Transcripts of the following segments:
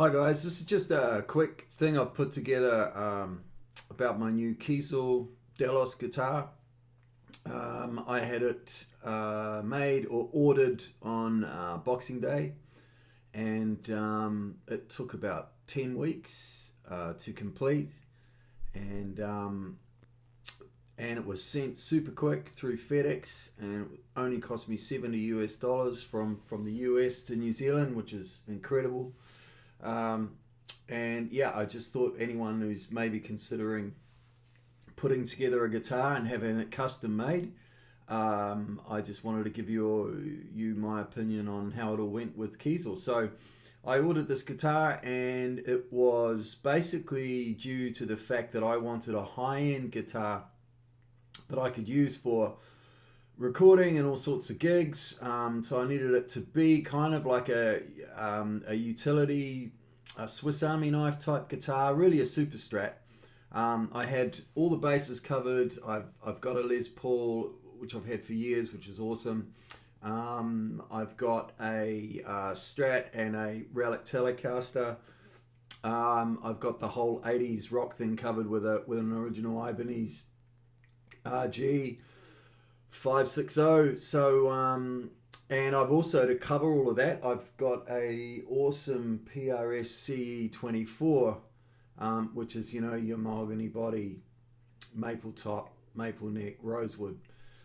Hi guys, this is just a quick thing I've put together about my new Kiesel Delos guitar. I had it made or ordered on Boxing Day, and it took about 10 weeks to complete, and um, and it was sent super quick through FedEx, and it only cost me $70 from the US to New Zealand, which is incredible. Um, and yeah, I just thought anyone who's maybe considering putting together a guitar and having it custom made, I just wanted to give you my opinion on how it all went with Kiesel. So I ordered this guitar, and it was basically due to the fact that I wanted a high-end guitar that I could use for recording and all sorts of gigs. So I needed it to be kind of like a utility, a Swiss Army knife type guitar, really a super Strat. I had all the bases covered. I've got a Les Paul, which I've had for years, which is awesome. I've got a Strat and a Relic Telecaster. I've got the whole 80s rock thing covered with an original Ibanez RG 560. And I've also, to cover all of that, I've got a awesome PRS CE24, which is, your mahogany body, maple top, maple neck, rosewood,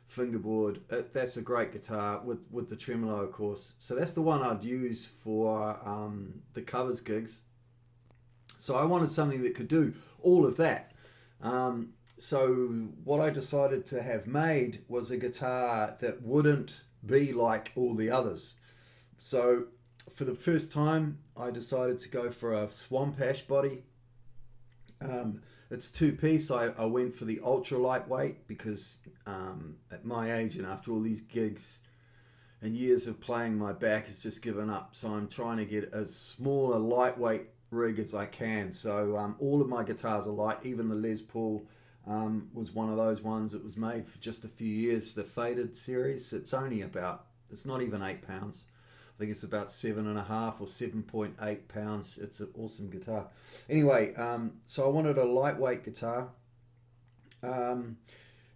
fingerboard. That's a great guitar with the tremolo, of course. So that's the one I'd use for the covers gigs. So I wanted something that could do all of that. So what I decided to have made was a guitar that wouldn't be like all the others. So for the first time, I decided to go for a swamp ash body. It's two-piece. I went for the ultra lightweight because at my age and after all these gigs and years of playing, my back has just given up. So I'm trying to get as small a lightweight rig as I can. So all of my guitars are light, even the Les Paul. Was one of those ones that was made for just a few years, the Faded series. It's not even 8 pounds. I think it's about 7.5 or 7.8 pounds. It's an awesome guitar. Anyway, so I wanted a lightweight guitar.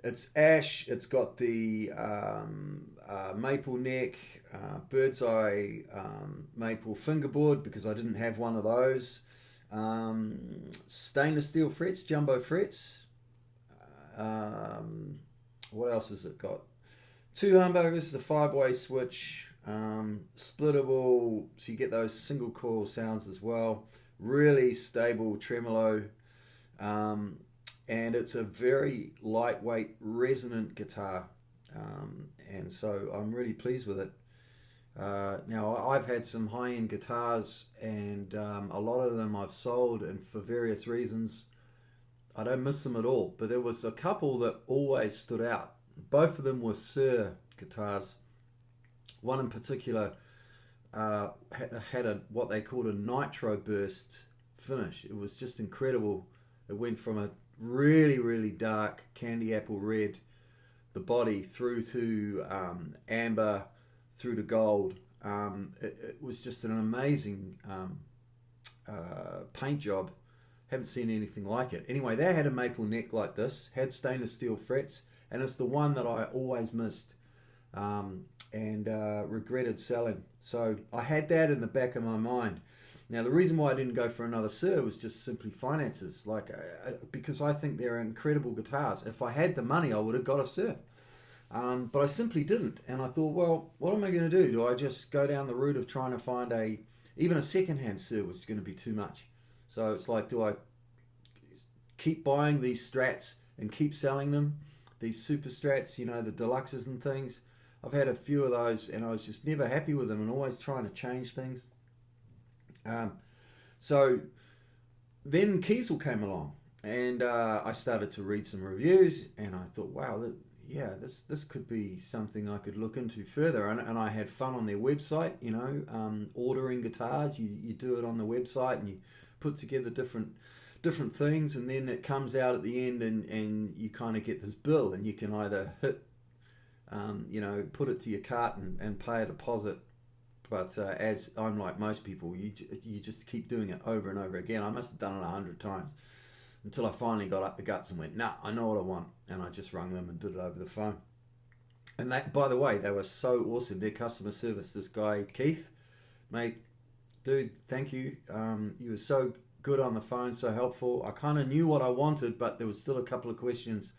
It's ash. It's got the maple neck, bird's eye maple fingerboard because I didn't have one of those. Stainless steel frets, jumbo frets. What else has it got? Two humbuckers, the 5-way switch, splittable, so you get those single coil sounds as well. Really stable tremolo, and it's a very lightweight, resonant guitar, and so I'm really pleased with it. Now I've had some high-end guitars, and a lot of them I've sold, and for various reasons I don't miss them at all, but there was a couple that always stood out. Both of them were Sir guitars. One in particular had what they called a nitro burst finish. It was just incredible. It went from a really, really dark candy apple red, the body, through to amber, through to gold. It was just an amazing paint job. Haven't seen anything like it. Anyway, they had a maple neck like this, had stainless steel frets, and it's the one that I always missed and regretted selling. So I had that in the back of my mind. Now, the reason why I didn't go for another Sir was just simply finances, because I think they're incredible guitars. If I had the money, I would have got a Sir. But I simply didn't. And I thought, well, what am I going to do? Do I just go down the route of trying to find even a second-hand Sir was going to be too much? So it's like, do I keep buying these Strats and keep selling them? These super Strats, the deluxes and things. I've had a few of those, and I was just never happy with them and always trying to change things. So then Kiesel came along, and I started to read some reviews, and I thought, wow, this could be something I could look into further. And I had fun on their website, ordering guitars. You do it on the website, and you put together different things, and then it comes out at the end, and you kind of get this bill, and you can either put it to your cart and pay a deposit But as I'm like most people, you just keep doing it over and over again. I must have done it 100 times until I finally got up the guts and went, nah, I know what I want. And I just rung them and did it over the phone. And that, by the way, they were so awesome. Their customer service, this guy, Keith, mate, dude, thank you. You were so good on the phone, so helpful. I kind of knew what I wanted, but there was still a couple of questions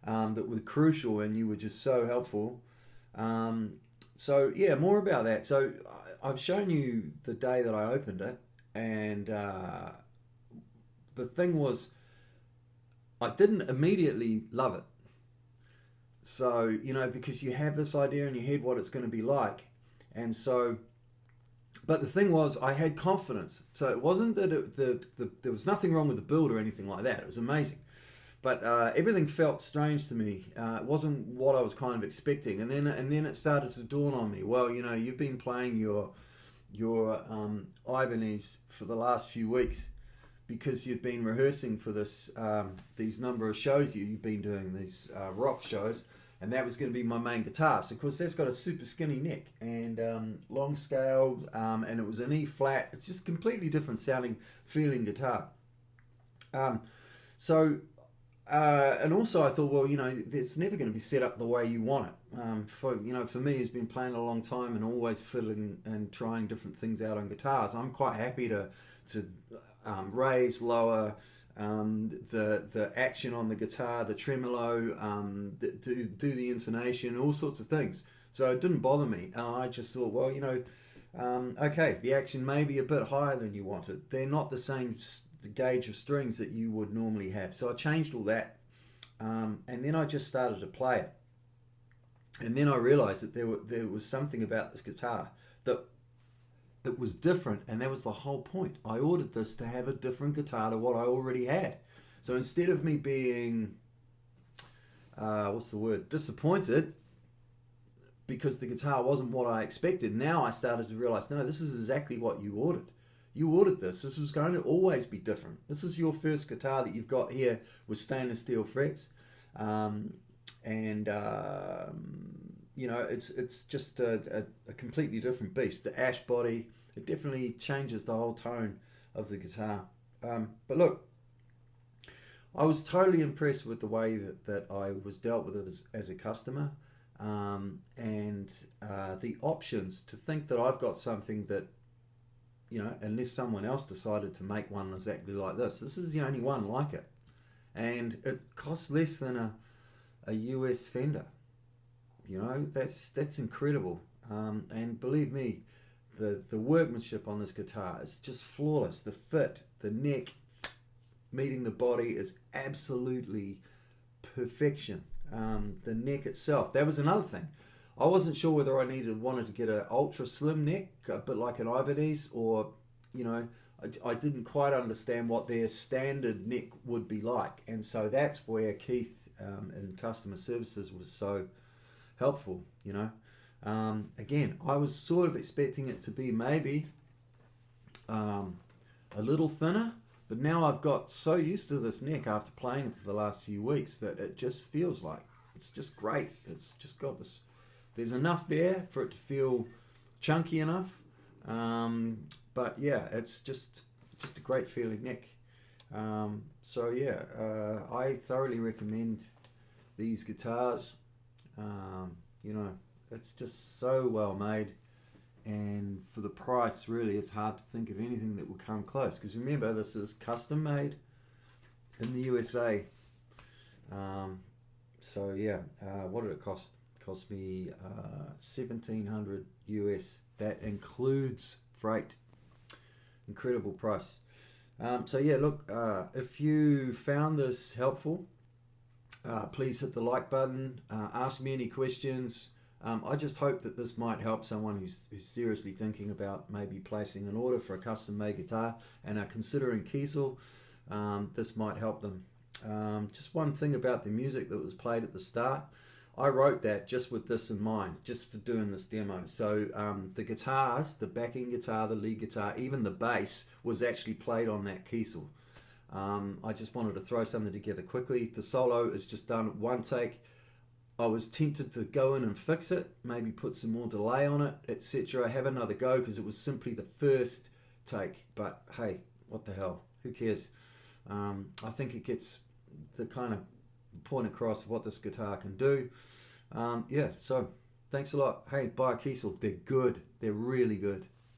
that were crucial, and you were just so helpful. So yeah, more about that. So I've shown you the day that I opened it, and the thing was, I didn't immediately love it. So, because you have this idea in your head what it's going to be like. And so, but the thing was, I had confidence. So it wasn't that there was nothing wrong with the build or anything like that. It was amazing. But everything felt strange to me. It wasn't what I was kind of expecting. And then it started to dawn on me. Well, you've been playing your Ibanez for the last few weeks because you've been rehearsing for these number of shows you've been doing, these rock shows, and that was going to be my main guitar. So of course that's got a super skinny neck and long scale, and it was an E flat. It's just completely different feeling guitar. And also I thought, well, it's never going to be set up the way you want it. For me, who's been playing a long time and always fiddling and trying different things out on guitars, I'm quite happy to raise, lower, the action on the guitar, the tremolo, do the intonation, all sorts of things. So it didn't bother me. I just thought, well, okay, the action may be a bit higher than you wanted. They're not the same gauge of strings that you would normally have. So I changed all that, and then I just started to play it. And then I realized that there was something about this guitar that was different, and that was the whole point. I ordered this to have a different guitar to what I already had. So instead of me being disappointed because the guitar wasn't what I expected, now I started to realize, no, this is exactly what you ordered. You ordered this. This was going to always be different. This is your first guitar that you've got here with stainless steel frets, it's just a completely different beast. The ash body, it definitely changes the whole tone of the guitar. But look, I was totally impressed with the way that I was dealt with as a customer, and the options to think that I've got something that, unless someone else decided to make one exactly like this is the only one like it. And it costs less than a US Fender. That's incredible. And believe me, the workmanship on this guitar is just flawless. The fit, the neck meeting the body is absolutely perfection. The neck itself, that was another thing. I wasn't sure whether I wanted to get an ultra slim neck, a bit like an Ibanez, or, I didn't quite understand what their standard neck would be like. And so that's where Keith in customer services was so helpful, Again, I was sort of expecting it to be maybe a little thinner, but now I've got so used to this neck after playing it for the last few weeks that it just feels like it's just great. It's just got this, there's enough there for it to feel chunky enough, but yeah, it's just a great feeling neck. I thoroughly recommend these guitars. It's just so well made, and for the price, really, it's hard to think of anything that will come close, because remember, this is custom made in the USA. What did it cost? It cost me $1,700 US. That includes freight. Incredible price. If you found this helpful, please hit the like button. Ask me any questions. I just hope that this might help someone who's seriously thinking about maybe placing an order for a custom-made guitar and are considering Kiesel. This might help them. Just one thing about the music that was played at the start. I wrote that just with this in mind, just for doing this demo. So the guitars, the backing guitar, the lead guitar, even the bass was actually played on that Kiesel. I just wanted to throw something together quickly. The solo is just done one take. I was tempted to go in and fix it, maybe put some more delay on it, etc. Have another go because it was simply the first take. But hey, what the hell? Who cares? I think it gets the kind of point across of what this guitar can do. Yeah, so thanks a lot. Hey, buy a Kiesel. They're good. They're really good.